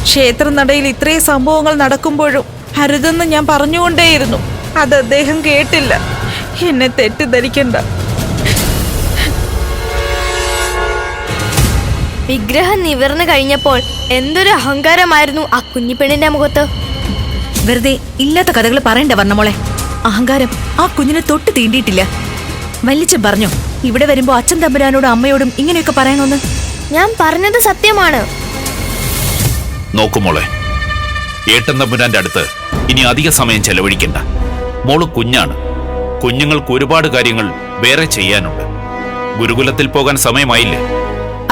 ക്ഷേത്രനടയിൽ ഇത്രയും സംഭവങ്ങൾ നടക്കുമ്പോഴും അരുതെന്ന് ഞാൻ പറഞ്ഞുകൊണ്ടേയിരുന്നു. അത് അദ്ദേഹം കേട്ടില്ല. എന്നെ തെറ്റിദ്ധരിക്കണ്ട. വിഗ്രഹം നിവർന്നു കഴിഞ്ഞപ്പോൾ എന്തൊരു അഹങ്കാരമായിരുന്നു ആ കുഞ്ഞിപ്പെണ്ണിന്റെ മുഖത്ത്. വെറുതെ ഇല്ലാത്ത കഥകൾ പറയണ്ട വർണ്ണമോളെ. അഹങ്കാരം ആ കുഞ്ഞിനെ തൊട്ട് തീണ്ടിയിട്ടില്ല. വല്ലിച്ചൻ പറഞ്ഞോ ഇവിടെ വരുമ്പോ അച്ഛൻ തമ്പുരാനോടും അമ്മയോടും ഇങ്ങനെയൊക്കെ പറയണമെന്ന്? ഞാൻ പറഞ്ഞത് സത്യമാണ്. നോക്കുമോളെ, ഏട്ടൻ തമ്പുരാന്റെ അടുത്ത് ഇനി അധിക സമയം ചെലവഴിക്കണ്ട. മോള് കുഞ്ഞാണ്. കുഞ്ഞുങ്ങൾക്ക് ഒരുപാട് കാര്യങ്ങൾ വേറെ ചെയ്യാനുണ്ട്. ഗുരുകുലത്തിൽ പോകാൻ സമയമായില്ലേ?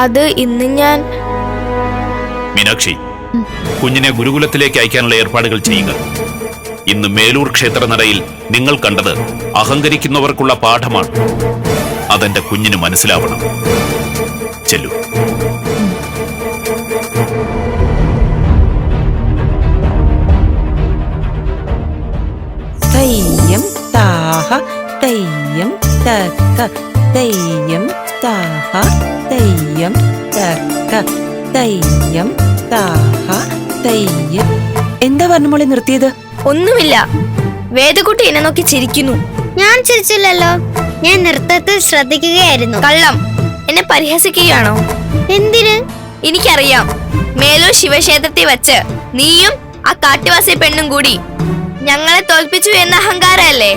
അത് ഇന്ന് ഞാൻ... മീനാക്ഷി, കുഞ്ഞിനെ ഗുരുകുലത്തിലേക്ക് അയക്കാനുള്ള ഏർപ്പാടുകൾ ചെയ്യുക. ഇന്ന് മേലൂർ ക്ഷേത്രനടയിൽ നിങ്ങൾ കണ്ടത് അഹങ്കരിക്കുന്നവർക്കുള്ള പാഠമാണ്. അതെന്റെ കുഞ്ഞിന് മനസ്സിലാവണം. ചെല്ലു. തെയ്യം താഹ തെയ്യം തക്ക തെയ്യം താഹ തെയ്യം തക്ക തെയ്യം താഹ തെയ്യം. എന്താ വർണ്ണമോളെ നിർത്തിയത്? ഒന്നുമില്ല, വേദക്കുട്ടി എന്നെ നോക്കി ചിരിക്കുന്നു. ഞാൻ ചിരിച്ചില്ലല്ലോ, ഞാൻ നൃത്തത്തിൽ ശ്രദ്ധിക്കുകയായിരുന്നു. കള്ളം. എന്നെ പരിഹസിക്കുകയാണോ? എന്തിന്? എനിക്കറിയാം, മേലൂർ ശിവക്ഷേത്രത്തിൽ വച്ച് നീയും ആ കാട്ടുവാസി പെണ്ണും കൂടി ഞങ്ങളെ തോൽപ്പിച്ചു എന്ന അഹങ്കാരല്ലേ?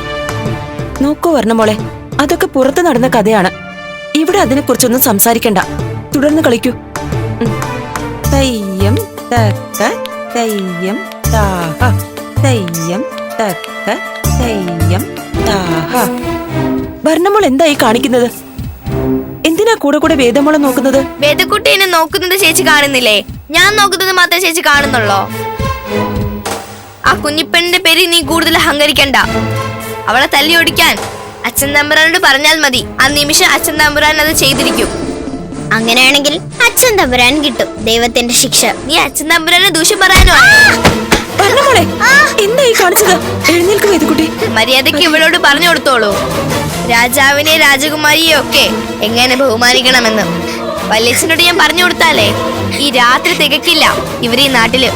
നോക്കൂ വർണ്ണമോളെ, അതൊക്കെ പുറത്ത് നടന്ന കഥയാണ്. ഇവിടെ അതിനെക്കുറിച്ചൊന്നും സംസാരിക്കണ്ട. തുടർന്ന് കളിക്കൂ. തെയ്യം തക്ക തെയ്യം താഹ തെയ്യം തക്ക തെയ്യം താഹ. വർണ്ണമോൾ എന്തായി കാണിക്കുന്നത്? എന്തിനാ കൂടെ കൂടെ വേദമോളെ നോക്കുന്നത്? വേദക്കുട്ടി എന്നെ നോക്കുന്നത് ചേച്ചി കാണുന്നില്ലേ? ഞാൻ നോക്കുന്നത് മാത്രമേ ചേച്ചി കാണുന്നുള്ളോ? ആ കുഞ്ഞിപ്പെണ്ണിന്റെ പേര് നീ കൂടുതൽ അഹങ്കരിക്കണ്ട. അവളെ തല്ലി ഓടിക്കാൻ അച്ഛൻ തമ്പുരാനോട് പറഞ്ഞാൽ മതി. ആ നിമിഷം അച്ഛൻ തമ്പുരാൻ അത് ചെയ്തിരിക്കും. അങ്ങനെയാണെങ്കിൽ അച്ഛൻ തമ്പുരാൻ കിട്ടും ദൈവത്തിന്റെ ശിക്ഷ. നീ അച്ഛൻ തമ്പുരാനെ ദൂഷ്യം പറയാനോ? വർണ്ണമോളെ എന്തായി കാണിച്ചത്? എഴുന്നേൽക്കും വേദക്കുട്ടി. മര്യാദയ്ക്ക് ഇവളോട് പറഞ്ഞു കൊടുത്തോളൂ, രാജാവിനെ രാജകുമാരിയെ ഒക്കെ എങ്ങനെ ബഹുമാനിക്കണമെന്ന്. വല്യച്ഛനോട് ഞാൻ പറഞ്ഞു കൊടുത്താലേ ഈ രാത്രി തികക്കില്ല ഇവര് ഈ നാട്ടില്.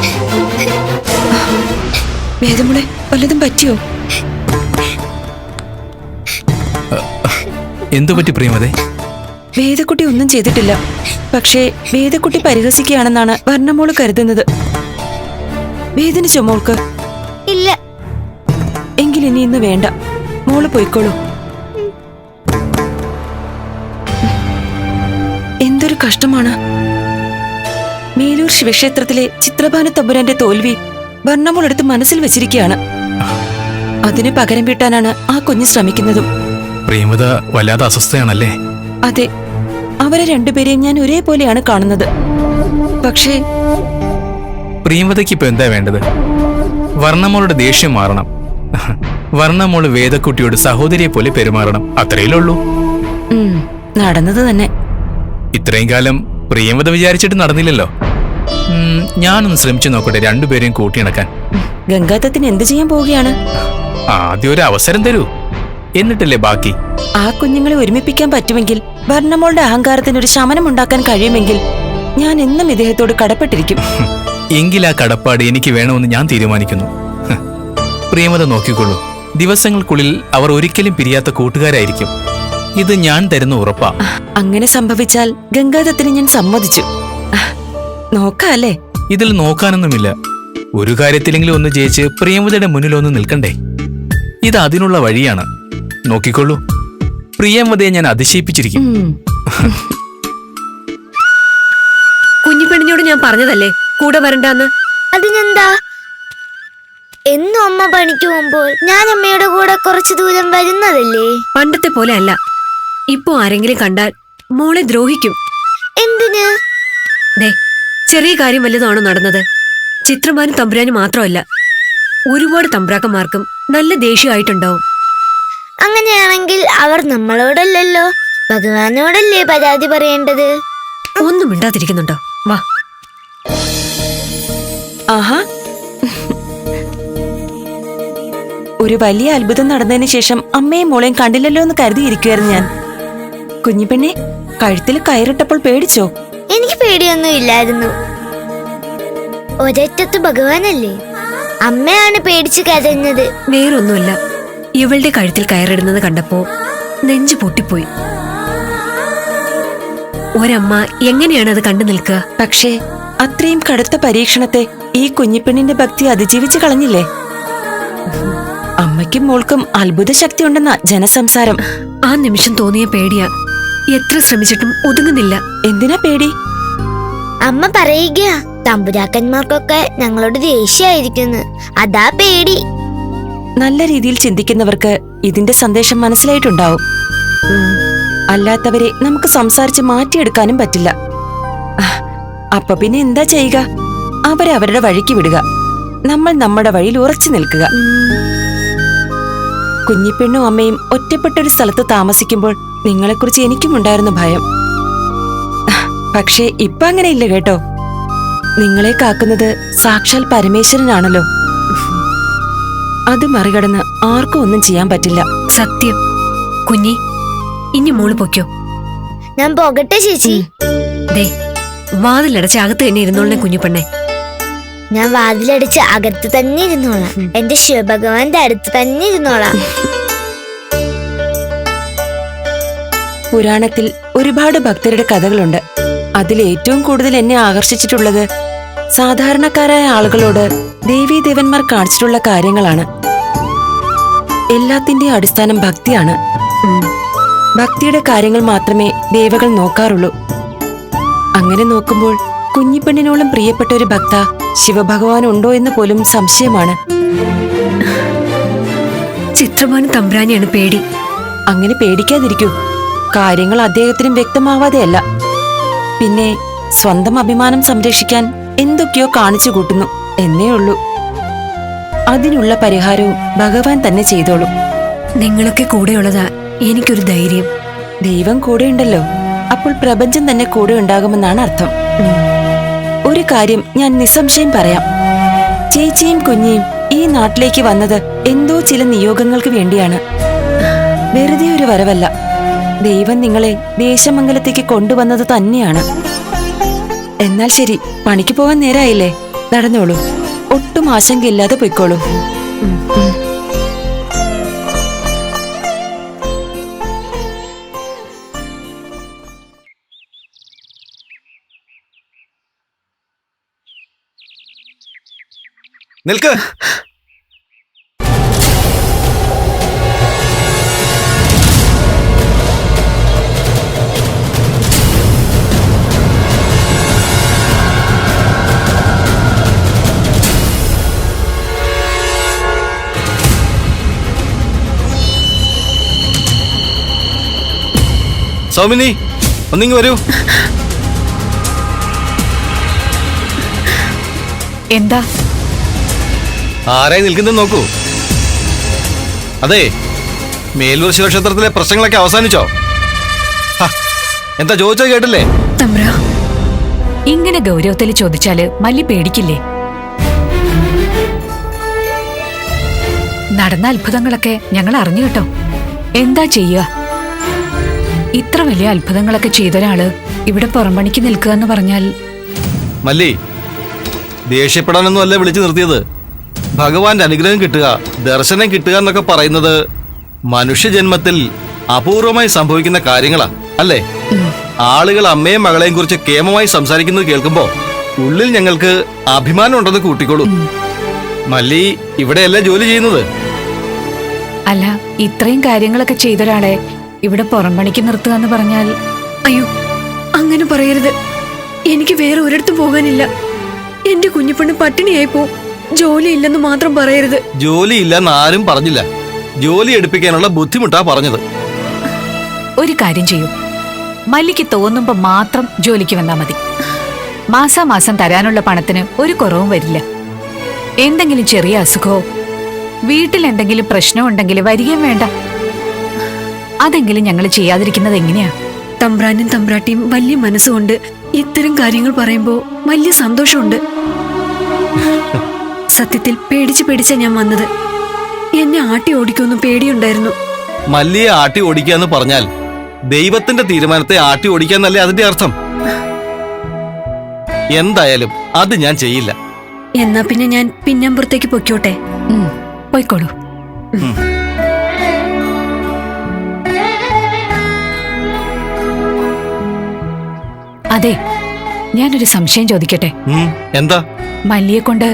വേദമോളെ വല്ലതും പറ്റിയോ? എന്തു പറ്റി പ്രിയമതേ? വേദക്കുട്ടി ഒന്നും ചെയ്തിട്ടില്ല. പക്ഷേ വേദക്കുട്ടി പരിഹസിക്കുകയാണെന്നാണ് വർണ്ണമോള് കരുതുന്നത്. വേദനിച്ചോ മോൾക്ക്? ഇല്ല. എങ്കിൽ ഇനി ഇന്ന് വേണ്ട, മോള് പോയിക്കോളൂ. എന്തൊരു കഷ്ടമാണ്. മേലൂർ ശിവക്ഷേത്രത്തിലെ ചിത്രഭാനു തമ്പുരാന്റെ തോൽവി വർണ്ണമോൾ എടുത്ത് മനസ്സിൽ വെച്ചിരിക്കുകയാണ്. അതിന് പകരം വീട്ടാനാണ് ആ കുഞ്ഞ് ശ്രമിക്കുന്നതും. പ്രിയമത വല്ലാതെ അസ്വസ്ഥയാണല്ലേ? അതെ, അവരെ രണ്ടുപേരെയും ഞാൻ ഒരേപോലെയാണ് കാണുന്നത്. പക്ഷേ പ്രിയമതയ്ക്ക് ഇപ്പൊ എന്താ വേണ്ടത്? വർണ്ണമോളുടെ ദേഷ്യം മാറണം. വർണ്ണമോള് വേദക്കുട്ടിയോട് സഹോദരിയെ പോലെ പെരുമാറണം. അത്രയല്ലേ ഉള്ളൂ. നടന്നത് തന്നെ. ഇത്രയും കാലം പ്രിയമത വിചാരിച്ചിട്ട് നടന്നില്ലല്ലോ. ഞാനൊന്ന് ശ്രമിച്ചു നോക്കട്ടെ രണ്ടുപേരെയും കൂട്ടിയിണക്കാൻ. ഗംഗാദത്തിന് എന്ത് ചെയ്യാൻ പോവുകയാണ്? ആദ്യം ഒരു അവസരം തരൂ, എന്നിട്ടല്ലേ ബാക്കി. ആ കുഞ്ഞുങ്ങളെ ഒരുമിപ്പിക്കാൻ പറ്റുമെങ്കിൽ, വർണ്ണമോളുടെ അഹങ്കാരത്തിന് ഒരു ശമനം ഉണ്ടാക്കാൻ കഴിയുമെങ്കിൽ ഞാൻ എന്നും ഇദ്ദേഹത്തോട് കടപ്പെട്ടിരിക്കും. എങ്കിൽ ആ കടപ്പാട് എനിക്ക് വേണമെന്ന് ഞാൻ തീരുമാനിക്കുന്നു. പ്രിയമത നോക്കിക്കൊള്ളൂ, ദിവസങ്ങൾക്കുള്ളിൽ അവർ ഒരിക്കലും പിരിയാത്ത കൂട്ടുകാരായിരിക്കും. ഇത് ഞാൻ തരുന്ന ഉറപ്പാ. അങ്ങനെ സംഭവിച്ചാൽ ഗംഗാദത്തിന് ഞാൻ സമ്മതിച്ചു. നോക്കാല്ലേ? ഇതിൽ നോക്കാനൊന്നുമില്ല. ഒരു കാര്യത്തിലെങ്കിലും ഒന്ന് ജയിച്ച് പ്രിയമതയുടെ മുന്നിലൊന്ന് നിൽക്കണ്ടേ? ഇത് അതിനുള്ള വഴിയാണ്. നോക്കിക്കൊള്ളൂ, പ്രിയമതയെ ഞാൻ അതിശയിപ്പിച്ചിരിക്കും. കുഞ്ഞിപ്പെണ്ണിനോട് ഞാൻ പറഞ്ഞതല്ലേ കൂടെ വരണ്ടാന്ന്? അതിനെന്താ? എന്നും അമ്മ പണിക്ക് പോകുമ്പോൾ ഞാൻ അമ്മയുടെ കൂടെ കുറച്ചു ദൂരം വരുന്നതല്ലേ? പണ്ടത്തെ പോലെ അല്ല. ഇപ്പൊ ആരെങ്കിലും കണ്ടാൽ മോളെ ദ്രോഹിക്കും. എന്തിന്? ദേ, ചെറിയ കാര്യം വല്ലതാണോ നടന്നത്? ചിത്രമാനും തമ്പുരാനും മാത്രമല്ല, ഒരുപാട് തമ്പ്രാക്കന്മാർക്കും നല്ല ദേഷ്യമായിട്ടുണ്ടാവും. അങ്ങനെയാണെങ്കിൽ അവർ നമ്മളോടല്ലല്ലോ, ഭഗവാനോടല്ലേ പരാതി പറയേണ്ടത്? ഒന്നും മിണ്ടാതിരിക്കുന്നുണ്ടോ? വാ. ആഹാ, ഒരു വലിയ അത്ഭുതം നടന്നതിന് ശേഷം അമ്മയും മോളെയും കണ്ടില്ലല്ലോ എന്ന് കരുതിയിരിക്കുവായിരുന്നു ഞാൻ. കുഞ്ഞിപ്പെണ്ണെ, കഴുത്തിൽ കയറിട്ടപ്പോൾ പേടിച്ചോ? എനിക്ക് പേടിയൊന്നും ഇല്ലായിരുന്നു. ഒരറ്റത്ത് ഭഗവാനല്ലേ? അമ്മയാണ് പേടിച്ച് കരഞ്ഞത്. വേറൊന്നുമല്ല, ഇവളുടെ കഴുത്തിൽ കയറിടുന്നത് കണ്ടപ്പോ നെഞ്ചു പൊട്ടിപ്പോയി. ഒരമ്മ എങ്ങനെയാണ് അത് കണ്ടു നിൽക്കുക? പക്ഷേ അത്രയും കടുത്ത പരീക്ഷണത്തെ ഈ കുഞ്ഞിപ്പെണ്ണിന്റെ ഭക്തി അതിജീവിച്ചു കളഞ്ഞില്ലേ? അമ്മയ്ക്കും മോൾക്കും അത്ഭുത ശക്തി ഉണ്ടെന്ന ജനസംസാരം. ആ നിമിഷം തോന്നിയ പേടിയാ. എത്ര ശ്രമിച്ചിട്ടും ഒതുങ്ങുന്നില്ല. എന്തിനാ പേടി? അമ്മ പറയുക തമ്പുരാക്കന്മാർക്കൊക്കെ ഞങ്ങളോട് ദേഷ്യായിരിക്കുന്നു, അതാ പേടി. നല്ല രീതിയിൽ ചിന്തിക്കുന്നവർക്ക് ഇതിന്റെ സന്ദേശം മനസ്സിലായിട്ടുണ്ടാവും. അല്ലാത്തവരെ നമുക്ക് സംസാരിച്ച് മാറ്റിയെടുക്കാനും പറ്റില്ല. അപ്പൊ പിന്നെ എന്താ ചെയ്യുക? അവരവരുടെ വഴിക്ക് വിടുക, നമ്മൾ നമ്മുടെ വഴിയിൽ ഉറച്ചു നിൽക്കുക. കുഞ്ഞിപ്പെണ്ണും അമ്മയും ഒറ്റപ്പെട്ടൊരു സ്ഥലത്ത് താമസിക്കുമ്പോൾ നിങ്ങളെക്കുറിച്ച് എനിക്കും ഉണ്ടായിരുന്നു ഭയം. പക്ഷേ ഇപ്പൊ അങ്ങനെയില്ല കേട്ടോ. നിങ്ങളെ കാക്കുന്നത് സാക്ഷാൽ പരമേശ്വരനാണല്ലോ. അത് മറികടന്ന് ആർക്കും ഒന്നും ചെയ്യാൻ പറ്റില്ല. സത്യം. കുഞ്ഞി, ഇനി മോള് പൊയ്ക്കോ. ഞാൻ പോകട്ടെ ചേച്ചി? ദേ, വാതിലടച്ച് അകത്ത് തന്നെ ഇരുന്നോളെ കുഞ്ഞിപ്പെണ്ണെ. ഞാൻ വാതിലടിച്ച് അകത്ത് തന്നെ ഇരുന്നോളാം. എന്റെ ശിവഭഗവാന്റെ അടുത്ത് തന്നെ ഇരുന്നോളാം. പുരാണത്തിൽ ഒരുപാട് ഭക്തരുടെ കഥകളുണ്ട്. അതിൽ ഏറ്റവും കൂടുതൽ എന്നെ ആകർഷിച്ചിട്ടുള്ളത് സാധാരണക്കാരായ ആളുകളോട് ദേവീദേവന്മാർ കാണിച്ചിട്ടുള്ള കാര്യങ്ങളാണ്. എല്ലാത്തിന്റെ അടിസ്ഥാനം ഭക്തിയാണ്. ഭക്തിയുടെ കാര്യങ്ങൾ മാത്രമേ ദേവകൾ നോക്കാറുള്ളൂ. അങ്ങനെ നോക്കുമ്പോൾ കുഞ്ഞിപ്പെണ്ണിനോളം പ്രിയപ്പെട്ട ഒരു ഭക്ത ശിവഭഗവാൻ ഉണ്ടോ എന്ന് പോലും സംശയമാണ്. ചിത്രഭാനു തമ്പ്രാനെയാണ് പേടി. അങ്ങനെ പേടിക്കാതിരിക്കൂ. കാര്യങ്ങൾ അദ്ദേഹത്തിനും വ്യക്തമാവാതെയല്ല. പിന്നെ സ്വന്തം അഭിമാനം സംരക്ഷിക്കാൻ എന്തൊക്കെയോ കാണിച്ചു കൂട്ടുന്നു എന്നേ ഉള്ളൂ. അതിനുള്ള പരിഹാരവും ഭഗവാൻ തന്നെ ചെയ്തോളും. നിങ്ങളൊക്കെ കൂടെയുള്ളതാ എനിക്കൊരു ധൈര്യം. ദൈവം കൂടെയുണ്ടല്ലോ, അപ്പോൾ പ്രപഞ്ചം തന്നെ കൂടെ ഉണ്ടാകുമെന്നാണ് അർത്ഥം. ഒരു കാര്യം ഞാൻ നിസ്സംശയം പറയാം. ചേച്ചിയും കുഞ്ഞിയും ഈ നാട്ടിലേക്ക് വന്നത് എന്തോ ചില നിയോഗങ്ങൾക്ക് വേണ്ടിയാണ്. വെറുതെ ഒരു വരവല്ല. ദൈവം നിങ്ങളെ ദേശമംഗലത്തേക്ക് കൊണ്ടുവന്നത് തന്നെയാണ്. എന്നാൽ ശരി, പണിക്ക് പോകാൻ നേരായില്ലേ? നടന്നോളൂ. ഒട്ടും ആശങ്കയില്ലാതെ പൊയ്ക്കോളൂ. നിൽക്ക്. സൗമിനി, ഒന്നിങ്ങ് വരൂ. എന്താ? ആരായി നിൽക്കുന്നത് നോക്കൂ. അതെ, മേലൂർ ശിവക്ഷേത്രത്തിലെ പ്രശ്നങ്ങളൊക്കെ അവസാനിച്ചോ? എന്താ ചോദിച്ചത് കേട്ടില്ലേ? തമ്പ്രാ, ഇങ്ങനെ ഗൗരവത്തിൽ ചോദിച്ചാല് മല്ലി പേടിക്കില്ലേ? നടന്ന അത്ഭുതങ്ങളൊക്കെ ഞങ്ങൾ അറിഞ്ഞു കേട്ടോ. എന്താ ചെയ്യുക? ഇത്ര വലിയ അത്ഭുതങ്ങളൊക്കെ ചെയ്തൊരാള് ഇവിടെ പുറംപണിക്ക് നിൽക്കുക എന്ന് പറഞ്ഞാൽ. മല്ലി, ദേഷ്യപ്പെടാനൊന്നും അല്ല വിളിച്ചു നിർത്തിയത്. ഭഗവാന്റെ അനുഗ്രഹം കിട്ടുക, ദർശനം കിട്ടുക എന്നൊക്കെ പറയുന്നത് മനുഷ്യജന്മത്തിൽ അപൂർവമായി സംഭവിക്കുന്ന കാര്യങ്ങളാ അല്ലേ? ആളുകൾ അമ്മയും മകളെയും കുറിച്ച് കേമമായി സംസാരിക്കുന്നത് കേൾക്കുമ്പോ ഉള്ളിൽ ഞങ്ങൾക്ക് അഭിമാനം ഉണ്ടെന്ന് കൂട്ടിക്കോളൂ. മല്ലി ഇവിടെയല്ല ജോലി ചെയ്യുന്നത്. അല്ല, ഇത്രയും കാര്യങ്ങളൊക്കെ ചെയ്തൊരാളെ ഇവിടെ പുറംപണിക്ക് നിർത്തുക എന്ന് പറഞ്ഞാൽ. അയ്യോ, അങ്ങനെ പറയരുത്. എനിക്ക് വേറെ ഒരിടത്തും പോകാനില്ല. എന്റെ കുഞ്ഞിപ്പെണ്ണ് പട്ടിണിയായി പോ. ജോലി ഇല്ലെന്ന് മാത്രം പറയരുത്. ജോലി ഇല്ലെന്ന് ആരും പറഞ്ഞില്ല. ജോലി എടുപ്പിക്കാനുള്ള ബുദ്ധിമുട്ടാ പറഞ്ഞത്. ഒരു കാര്യം ചെയ്യൂ, മല്ലിക്ക് തോന്നുമ്പോ മാത്രം ജോലിക്ക് വന്നാ മതി. മാസാമാസം തരാനുള്ള പണത്തിന് ഒരു കുറവും വരില്ല. എന്തെങ്കിലും ചെറിയ അസുഖമോ വീട്ടിൽ എന്തെങ്കിലും പ്രശ്നം ഉണ്ടെങ്കിൽ വരികയും വേണ്ട. അതെങ്കിലും ഞങ്ങൾ ചെയ്യാതിരിക്കുന്നത് എങ്ങനെയാ? തമ്പ്രാനും തമ്പ്രാട്ടിയും വലിയ മനസ്സുകൊണ്ട് ഇത്തരം കാര്യങ്ങൾ പറയുമ്പോ വലിയ സന്തോഷമുണ്ട്. സത്യത്തിൽ പേടിച്ച ഞാൻ വന്നത്. എന്നെ ആട്ടി ഓടിക്കൊന്നും പേടിയുണ്ടായിരുന്നു. മല്ലിയെ ആട്ടി ഓടിക്കാന്ന് പറഞ്ഞാൽ ദൈവത്തിന്റെ തീരുമാനത്തെ ആട്ടി ഓടിക്കാന്നല്ലേ അതിന്റെ അർത്ഥം? എന്തായാലും അത് ഞാൻ ചെയ്യില്ല. എന്നാ പിന്നെ ഞാൻ പിന്നമ്പുറത്തേക്ക് പൊയ്ക്കോട്ടെ. പോയിക്കോളൂ. അതെ, ഞാനൊരു സംശയം ചോദിക്കട്ടെ? എന്താ? മല്ലിയെ കൊണ്ട്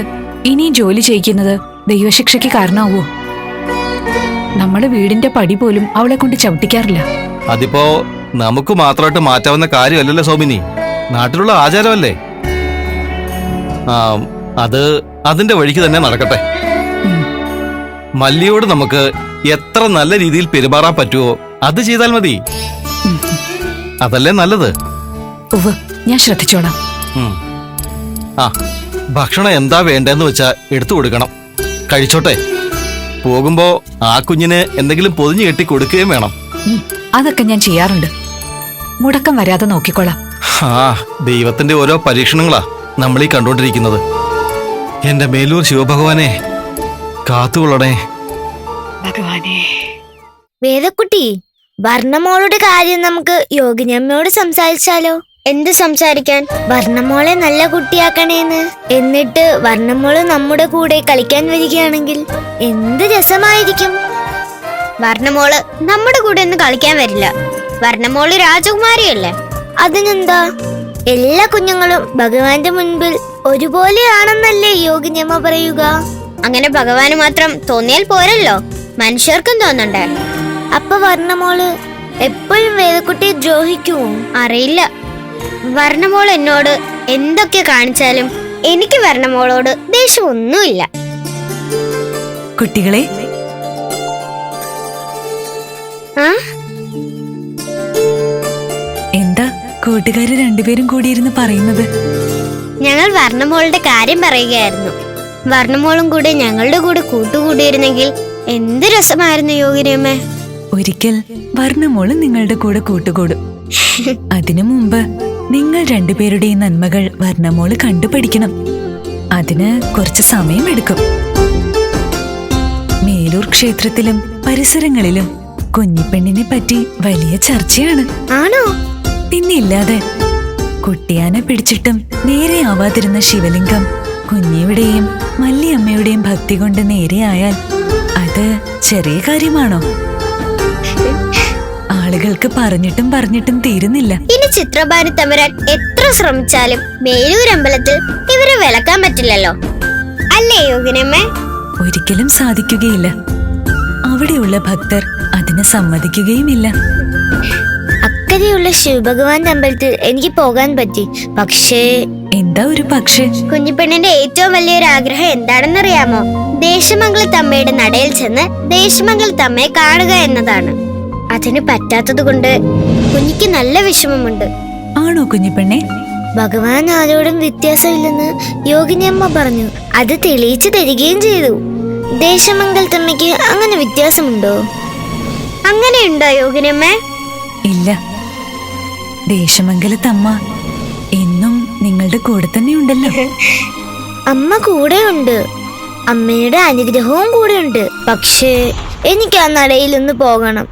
ഇനിയും ജോലി ചെയ്യിക്കുന്നത് ദൈവശിക്ഷയ്ക്ക് കാരണമാവോ? നമ്മള് വീടിന്റെ പടി പോലും അവളെ കൊണ്ട് ചവിട്ടിക്കാറില്ല. അതിപ്പോ നമുക്ക് മാത്രമായിട്ട് മാറ്റാവുന്ന കാര്യമല്ലല്ലോ സൗമിനി, നാട്ടിലുള്ള ആചാരമല്ലേ. അത് അതിന്റെ വഴിക്ക് തന്നെ നടക്കട്ടെ. മല്ലിയോട് നമുക്ക് എത്ര നല്ല രീതിയിൽ പെരുമാറാൻ പറ്റുമോ അത് ചെയ്താൽ മതി. അതല്ലേ നല്ലത്. ഉവ്വ്, ഞാൻ ശ്രദ്ധിച്ചോളാം. ഭക്ഷണം എന്താ വേണ്ടെന്ന് വെച്ചാ എടുത്തു കൊടുക്കണം, കഴിച്ചോട്ടെ. പോകുമ്പോ ആ കുഞ്ഞിന് എന്തെങ്കിലും പൊതിഞ്ഞു കെട്ടി കൊടുക്കുകയും വേണം. അതൊക്കെ ഞാൻ ചെയ്യാറുണ്ട്. മുടക്കം വരാതെ നോക്കിക്കോളാം. ദൈവത്തിന്റെ ഓരോ പരീക്ഷണങ്ങളാ നമ്മളീ കണ്ടോണ്ടിരിക്കുന്നത്. എന്റെ മേലൂർ ശിവഭഗവാനെ കാത്തുകൊള്ളണേ. വേദക്കുട്ടി, വർണ്ണമോളുടെ കാര്യം നമുക്ക് യോഗിനിയമ്മയോട് സംസാരിച്ചാലോ? എന്ത് സംസാരിക്കാൻ? വർണ്ണമോളെ നല്ല കുട്ടിയാക്കണേന്ന്. എന്നിട്ട് വർണ്ണമോള് നമ്മുടെ കൂടെ കളിക്കാൻ വരികയാണെങ്കിൽ എന്ത് രസമായിരിക്കും. വർണ്ണമോള് നമ്മുടെ കൂടെ ഒന്നും കളിക്കാൻ വരില്ല. വർണ്ണമോള് രാജകുമാരിയല്ലേ. അതിനെന്താ? എല്ലാ കുഞ്ഞുങ്ങളും ഭഗവാന്റെ മുൻപിൽ ഒരുപോലെയാണെന്നല്ലേ യോഗിനിയമ്മ പറയുക. അങ്ങനെ ഭഗവാന് മാത്രം തോന്നിയാൽ പോരല്ലോ, മനുഷ്യർക്കും തോന്നണ്ടേ. അപ്പൊ വർണ്ണമോള് എപ്പോഴും വേദക്കുട്ടിയെ ദ്രോഹിക്കുമോ? അറിയില്ല. വർണ്ണമോൾ എന്നോട് എന്തൊക്കെ കാണിച്ചാലും എനിക്ക് വർണ്ണമോളോട് ദേഷ്യമൊന്നുമില്ല. കുട്ടികളെ, എന്താ കൂട്ടുകാര് രണ്ടുപേരും കൂടിയിരുന്ന് പറയുന്നത്? ഞങ്ങൾ വർണ്ണമോളുടെ കാര്യം പറയുകയായിരുന്നു. വർണ്ണമോളും കൂടെ ഞങ്ങളുടെ കൂടെ കൂട്ടുകൂടിയിരുന്നെങ്കിൽ എന്ത് രസമായിരുന്നു യോഗിനിയമ്മേ. ഒരിക്കൽ വർണ്ണമോള് നിങ്ങളുടെ കൂടെ കൂട്ടുകൂടും. അതിനു മുമ്പ് നിങ്ങൾ രണ്ടുപേരുടെയും നന്മകൾ വർണ്ണമോള് കണ്ടുപഠിക്കണം. അതിന് കുറച്ച് സമയമെടുക്കും. മേലൂർ ക്ഷേത്രത്തിലും പരിസരങ്ങളിലും കുഞ്ഞിപ്പെണ്ണിനെ പറ്റി വലിയ ചർച്ചയാണ്. ആണോ? പിന്നില്ലാതെ. കുട്ടിയാനെ പിടിച്ചിട്ടും നേരെയാവാതിരുന്ന ശിവലിംഗം കുഞ്ഞിയുടെയും മല്ലിയമ്മയുടെയും ഭക്തി കൊണ്ട് നേരെയായാൽ അത് ചെറിയ കാര്യമാണോ? ആളുകൾക്ക് പറഞ്ഞിട്ടും തീരുന്നില്ല. ഇനി ചിത്രഭാനു തമ്പുരാൻ എത്ര ശ്രമിച്ചാലും മേലൂരമ്പലത്തിൽ ഇവരെ വിലക്കാൻ പറ്റില്ലല്ലോ, അല്ലേ യോഗിനിയമ്മേ? ഒരിക്കലും സാധിക്കുകയില്ല. അവിടെയുള്ള ഭക്തർ അതിന് സമ്മതിക്കുകയുമില്ല. അക്കരെയുള്ള ശിവഭഗവാന്റെ അമ്പലത്തിൽ എനിക്ക് പോകാൻ പറ്റി. പക്ഷേ എന്താ ഒരു പക്ഷേ? കുഞ്ഞിപ്പെണ്ണിന്റെ ഏറ്റവും വലിയൊരു ആഗ്രഹം എന്താണെന്നറിയാമോ? ദേശമംഗലത്തമ്മയുടെ നടയിൽ ചെന്ന് ദേശമംഗലത്തമ്മയെ കാണുക എന്നതാണ്. അതിന് പറ്റാത്തത് കൊണ്ട് കുഞ്ഞിക്ക് നല്ല വിഷമമുണ്ട്. ആണോ കുഞ്ഞിപ്പെണ്ണെ? ഭഗവാൻ ആരോടും വ്യത്യാസമില്ലെന്ന് യോഗിനിയമ്മ പറഞ്ഞു. അത് തെളിയിച്ചു തരികയും ചെയ്തു. ദേശമംഗലത്തമ്മയ്ക്ക് അങ്ങനെ വ്യത്യാസമുണ്ടോ? അങ്ങനെയുണ്ടോ യോഗിനിയമ്മ? ഇല്ല. ദേശമംഗലത്തമ്മ എന്നും നിങ്ങളുടെ കൂടെ തന്നെ ഉണ്ടല്ലോ. അമ്മ കൂടെയുണ്ട്, അമ്മയുടെ അനുഗ്രഹവും കൂടെയുണ്ട്. പക്ഷേ എനിക്ക് ആ നടയിലൊന്ന് പോകണം.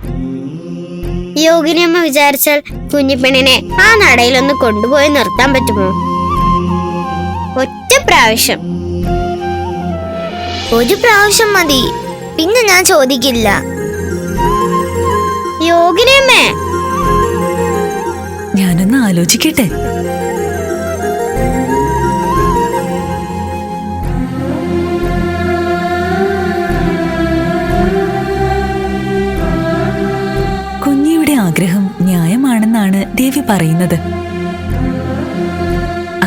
യോഗിനിയമ്മ വിചാരിച്ചാൽ കുഞ്ഞിപ്പെണ്ണിനെ ആ നടയിലൊന്ന് കൊണ്ടുപോയി നിർത്താൻ പറ്റുമോ? ഒറ്റ പ്രാവശ്യം. ഒരു പ്രാവശ്യം മതി, പിന്നെ ഞാൻ ചോദിക്കില്ല. യോഗിനിയമ്മേ, ഞാനൊന്ന് ആലോചിക്കട്ടെ. കുഞ്ഞിയുടെ ആഗ്രഹം ന്യായമാണെന്നാണ് ദേവി പറയുന്നത്.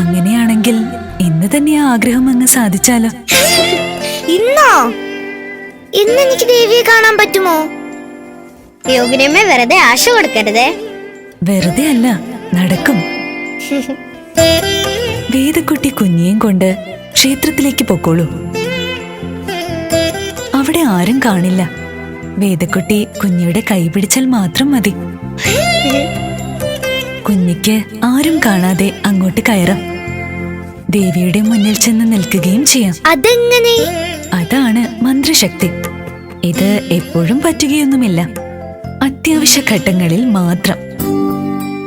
അങ്ങനെയാണെങ്കിൽ ഇന്ന് തന്നെ ആ ആഗ്രഹം അങ്ങ് സാധിച്ചാലോ? ഇന്നോ? ഇന്ന് എനിക്ക് ദേവിയെ കാണാൻ പറ്റുമോ? യോഗിനിയമ്മ വെറുതെ ആശ കൊടുക്കരുതേ. വെറുതെ അല്ല, നടക്കും. വേദക്കുട്ടി കുഞ്ഞിയും കൊണ്ട് ക്ഷേത്രത്തിലേക്ക് പൊക്കോളൂ. അവിടെ ആരും കാണില്ല. വേദക്കുട്ടി കുഞ്ഞിയുടെ കൈ പിടിച്ചാൽ മാത്രം മതി. കുഞ്ഞിക്ക് ആരും കാണാതെ അങ്ങോട്ട് കയറാം. ദേവിയുടെ മുന്നിൽ ചെന്ന് നിൽക്കുകയും ചെയ്യാം. അതെങ്ങനെ? അതാണ് മന്ത്രശക്തി. ഇത് എപ്പോഴും പറ്റുകയൊന്നുമില്ല, അത്യാവശ്യ ഘട്ടങ്ങളിൽ മാത്രം.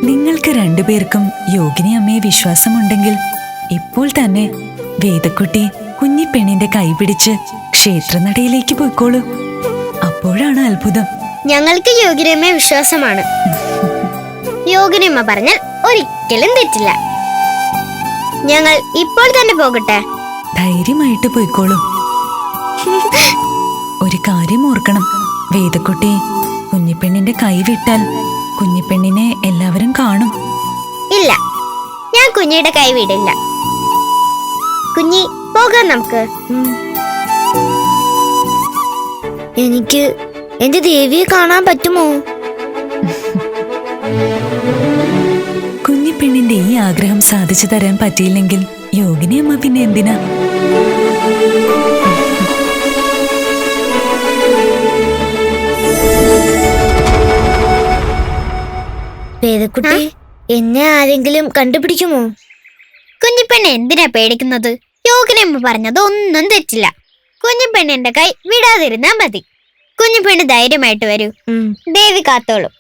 നിങ്ങൾക്ക് രണ്ടുപേർക്കും യോഗിനി അമ്മയെ വിശ്വാസമുണ്ടെങ്കിൽ ഇപ്പോൾ തന്നെ വേദക്കുട്ടി കുഞ്ഞിപ്പെണ്ണിന്റെ കൈ പിടിച്ച് ക്ഷേത്രനടയിലേക്ക് പോയിക്കോളൂ. അപ്പോഴാണ് അത്ഭുതം. ഞങ്ങൾക്ക് യോഗിനിയമ്മയെ വിശ്വാസമാണ്. യോഗിനിയമ്മ പറഞ്ഞാൽ ഒരിക്കലും തെറ്റില്ല. ഞങ്ങൾ ഇപ്പോൾ തന്നെ പോകട്ടെ. ധൈര്യമായിട്ട് പോയിക്കോളൂ. ഒരു കാര്യം ഓർക്കണം വേദക്കുട്ടി, കുഞ്ഞിപ്പെണ്ണിന്റെ കൈ വിട്ടാൽ കുഞ്ഞിപ്പെണ്ണിനെ എല്ലാവരും കാണും. ഇല്ല, ഞാൻ കുഞ്ഞിയുടെ കൈ വിടില്ല. കുഞ്ഞി, പോകാം നമുക്ക്. എനിക്ക് എന്റെ ദേവിയെ കാണാൻ പറ്റുമോ? കുഞ്ഞിപ്പെണ്ണിന്റെ ഈ ആഗ്രഹം സാധിച്ചു തരാൻ പറ്റിയില്ലെങ്കിൽ യോഗിനി അമ്മ പിന്നെ എന്തിനാ? വേദക്കുട്ടി, എന്നെ ആരെങ്കിലും കണ്ടുപിടിക്കുമോ? കുഞ്ഞിപ്പെണ്ണ് എന്തിനാ പേടിക്കുന്നത്? യോഗിനിയമ്മ പറഞ്ഞത് ഒന്നും തെറ്റില്ല. കുഞ്ഞിപ്പെണ്ണിന്റെ കൈ വിടാതിരുന്നാ മതി. കുഞ്ഞിപ്പെണ്ണ് ധൈര്യമായിട്ട് വരൂ. ദേവി കാത്തോളൂ.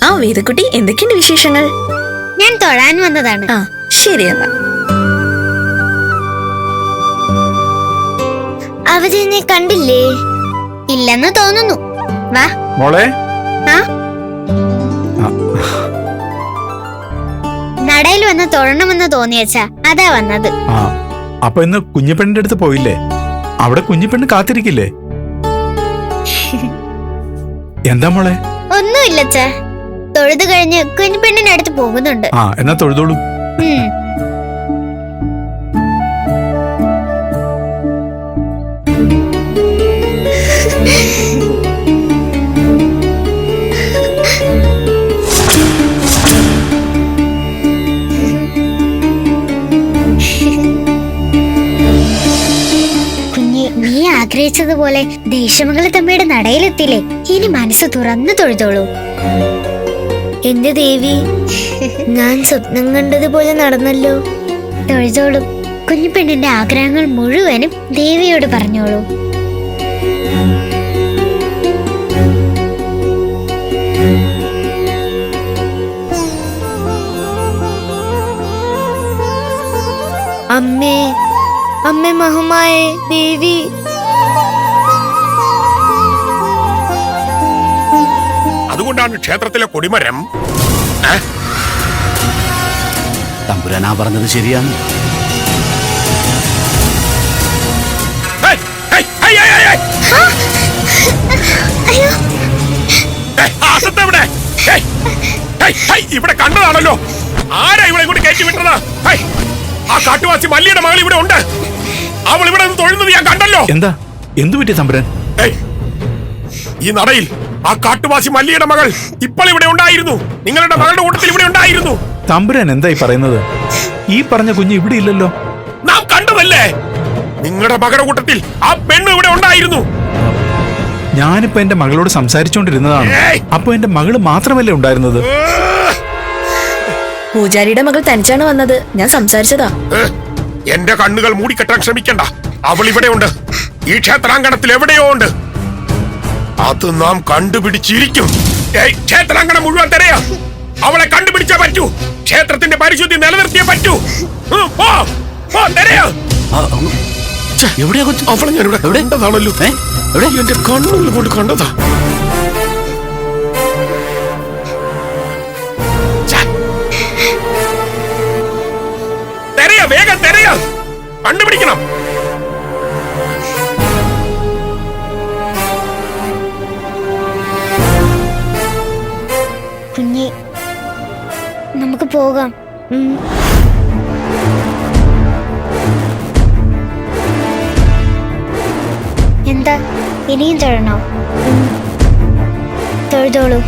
ആ വേദക്കുട്ടി, എന്തൊക്കെയുണ്ട് വിശേഷങ്ങൾ? ഞാൻ തൊഴാൻ വന്നതാണ്. ആ ശരി എന്നാ. അവരെന്നെ കണ്ടില്ലേ? ഇല്ലെന്ന് തോന്നുന്നു. വാ മോളെ. ആ നടയിൽ വന്ന് തൊഴണമെന്ന് തോന്നിയച്ചാ അതാ വന്നത്. ആ അപ്പൊ ഇന്ന് കുഞ്ഞിപ്പെണ്ണിന്റെ അടുത്ത് പോയില്ലേ? അവിടെ കുഞ്ഞിപ്പെണ്ണ് കാത്തിരിക്കില്ലേ? എന്താ മോളെ? ഒന്നുമില്ലച്ചാ, തൊഴുത് കഴിഞ്ഞ് കുഞ്ഞിപ്പെണ്ണിന്റെ അടുത്ത് പോകുന്നുണ്ട്. ആ എന്നാ തൊഴുതോളൂ. നീ ആഗ്രഹിച്ചതുപോലെ ദേശമംഗലത്തമ്മയുടെ നടയിലെത്തില്ലേ? ഇനി മനസ്സ് തുറന്നു തൊഴുതോളൂ. എന്റെ ദേവി, ഞാൻ സ്വപ്നം കണ്ടതുപോലെ നടന്നല്ലോ. തൊഴുതോളും. കുഞ്ഞിപ്പെണ്ണിന്റെ ആഗ്രഹങ്ങൾ മുഴുവനും ദേവിയോട് പറഞ്ഞോളൂ. അമ്മേ, അമ്മേ മഹമായേ ദേവി. അതുകൊണ്ടാണ് ക്ഷേത്രത്തിലെ കൊടിമരം. തമ്പുരാനാ പറഞ്ഞത് ശരിയാണ്. ഇവിടെ കണ്ടതാണല്ലോ. ആരാ ഇവിടെ ഇങ്ങോട്ട് കയറ്റി വിട്ടത്? ആ കാട്ടുവാസി മല്ലിയുടെ മകൾ ഇവിടെ ഉണ്ട്. അവൾ ഇവിടെ നിന്ന് തൊഴുന്നത് ഞാൻ കണ്ടല്ലോ. എന്താ എന്തു പറ്റി തമ്പുരാൻ? ഈ നടയിൽ ആ കാട്ടുവാസി മല്ലിയുടെ മകൾ ഇപ്പോൾ ഇവിടെ ഉണ്ടായിരുന്നു. നിങ്ങളുടെ മകളുടെ കൂട്ടത്തിൽ ഇവിടെ ഉണ്ടായിരുന്നു. തമ്പുരാൻ എന്തായി പറയുന്നത്? ഈ പറഞ്ഞ കുഞ്ഞ് ഇവിടെ ഇല്ലല്ലോ. നാം കണ്ടതല്ലേ? നിങ്ങളുടെ മകളുടെ കൂട്ടത്തിൽ ആ പെണ്ണ് ഇവിടെ ഉണ്ടായിരുന്നു. ഞാനിപ്പോ എന്റെ മകളോട് സംസാരിച്ചോണ്ടിരുന്നതാണ്. അപ്പൊ എന്റെ മകള് മാത്രമല്ലേ ഉണ്ടായിരുന്നത്? പൂജാരിയുടെ മകൾ തനിച്ചാണ് വന്നത്. ഞാൻ സംസാരിച്ചതാ. എന്റെ കണ്ണുകൾ മൂടിക്കെട്ടാൻ ശ്രമിക്കണ്ട. അവൾ ഇവിടെ ഉണ്ട്. ഈ ക്ഷേത്രാങ്കണത്തിൽ എവിടെയോ ഉണ്ട്. അത് നാം കണ്ടുപിടിച്ചിരിക്കും. ക്ഷേത്രാങ്കണം മുഴുവൻ തെരയാ. അവളെ കണ്ടുപിടിച്ചേ പറ്റൂ. ക്ഷേത്രത്തിന്റെ പരിശുദ്ധി നിലനിർത്തിയേ പറ്റൂ. അവളെ ഞാൻ ഇവിടെ കണ്ടതാണല്ലോ. എന്റെ കണ്ണുകൾ കൊണ്ട് കണ്ടതാ. തെരയാ, വേഗം തെരയാ. കണ്ടുപിടിക്കണം. കുഞ്ഞി, നമുക്ക് പോകാം. എന്താ, ഇനിയും തൊഴണോ? തൊഴുതോളൂ.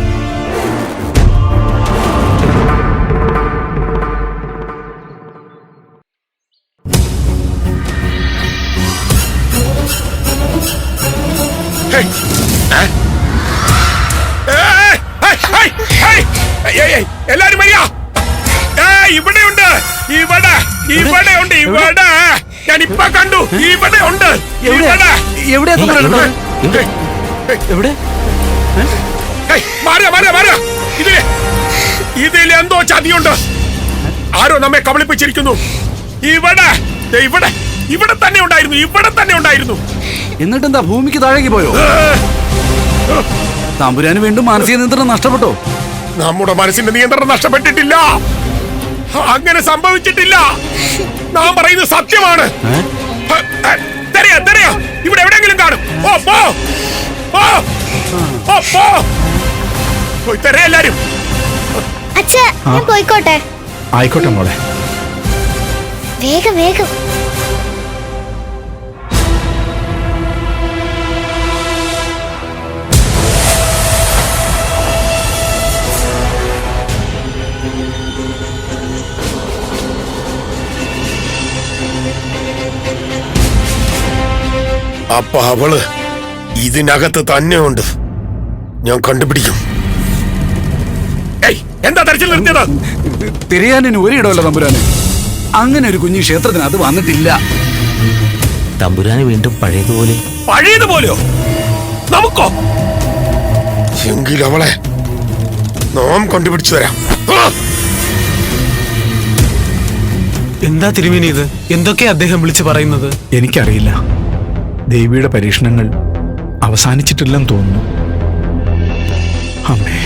ഹേയ്, എല്ലാരും വരിക. ഇവിടെയുണ്ട്, ഇവിടെ ഇവിടെയുണ്ട്, ഇവിടെ ഞാൻ ഇപ്പൊ കണ്ടു. ഇവിടെ ഉണ്ട്, ഇവിടെ. എവിടെ മാറുക മാറുക മാറുക. ഇതിലെന്തോ ചതിയുണ്ട്. ആരോ നമ്മെ കബളിപ്പിച്ചിരിക്കുന്നു. ഇവിടെ ഇവിടെ ഇവിടെ തന്നെ ഉണ്ടായിരുന്നു, ഇവിടെ തന്നെ ഉണ്ടായിരുന്നു. എന്നിട്ടെന്താ ഭൂമിക്ക് താഴേക്ക് പോയോ? തമ്പുരാന് വീണ്ടും മാനസിക നിയന്ത്രണം നഷ്ടപ്പെട്ടോ? നമ്മുടെ മനസ്സിന്റെ നിയന്ത്രണം നഷ്ടപ്പെട്ടിട്ടില്ല. അങ്ങനെ സംഭവിച്ചിട്ടില്ല. നാം പറയുന്നത് സത്യമാണ്. തെരയാ തെരയാ, ഇവിടെ എവിടെയെങ്കിലും കാണും. ഓ പോ പോ പോ പോ, പോയി തെരയാ എല്ലാരും. അച്ഛാ, ഞാൻ പോയിക്കോട്ടെ. ആയിക്കോട്ടെ മോളെ. വേഗം വേഗം. അപ്പൊ അവള് ഇതിനകത്ത് തന്നെ ഉണ്ട്. ഞാൻ കണ്ടുപിടിക്കും. എന്താ തെരച്ചിൽ നിർത്തിയത്? തിരയാനിന് ഒരിടമല്ല തമ്പുരാന്. അങ്ങനെ ഒരു കുഞ്ഞു ക്ഷേത്രത്തിന് അത് വന്നിട്ടില്ല. തമ്പുരാന് വീണ്ടും പഴയതുപോലെ. പഴയതുപോലെയോ? നമുക്കോ? എങ്കിൽ അവളെ നാം കണ്ടുപിടിച്ചു തരാം. എന്താ തിരുമേനി ഇത്? എന്തൊക്കെയാ അദ്ദേഹം വിളിച്ചു പറയുന്നത്? എനിക്കറിയില്ല. ദേവിയുടെ പരീക്ഷണങ്ങൾ അവസാനിച്ചിട്ടില്ലെന്ന് തോന്നുന്നു. അമ്മേ.